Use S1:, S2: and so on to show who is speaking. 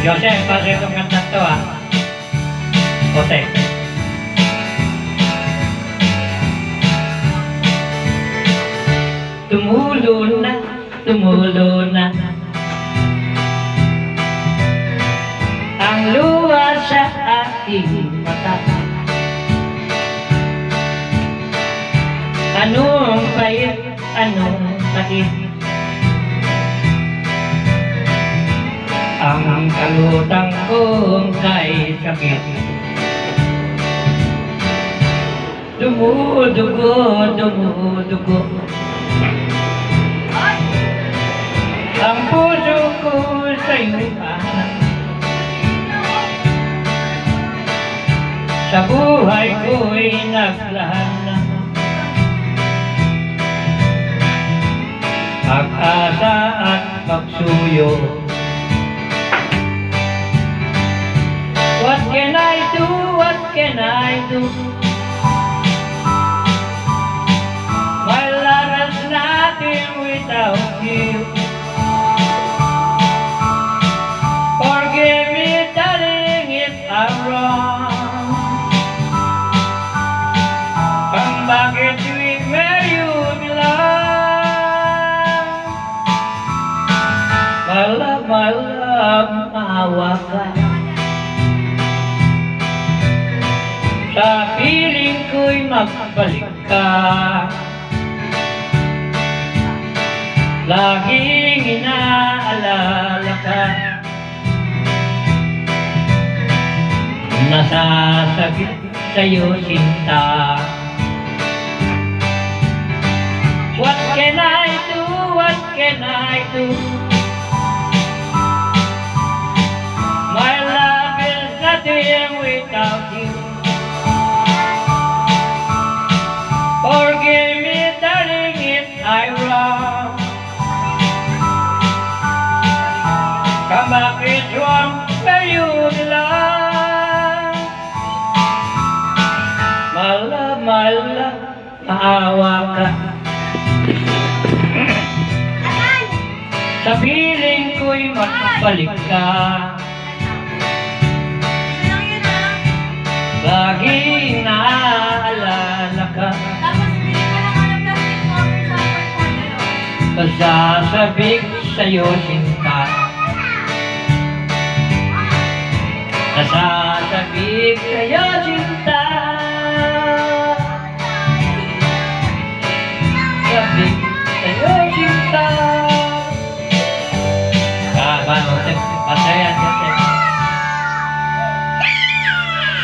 S1: Joseph, pasa itong kanta to Jose. Tumulo na ang luha sa ating mata. Anong pait, anong sakit, ang kalutang kong kay sakit. Dumudugo ang puso ko sa'yo, sa buhay ko'y naglahana. Pag-asa at pagsuyo. What can I do? What can I do? My love is nothing without you. Forgive me, darling, if I'm wrong. Come back to me where you belong. My love, maawa ka. Sa piling ko'y magbalik ka. Laging inaalala ka. Nasasabit sa'yo sinta. What can I do? What can I do? My love is nothing without you. Forgive me, darling, if I'm wrong. Come back, it's wrong where you belong. My love, maawa ka. Sa piling ko'y magbalik ka. Laging naaalala ka. Sasabik sa'yo sinta. Sasabik sa'yo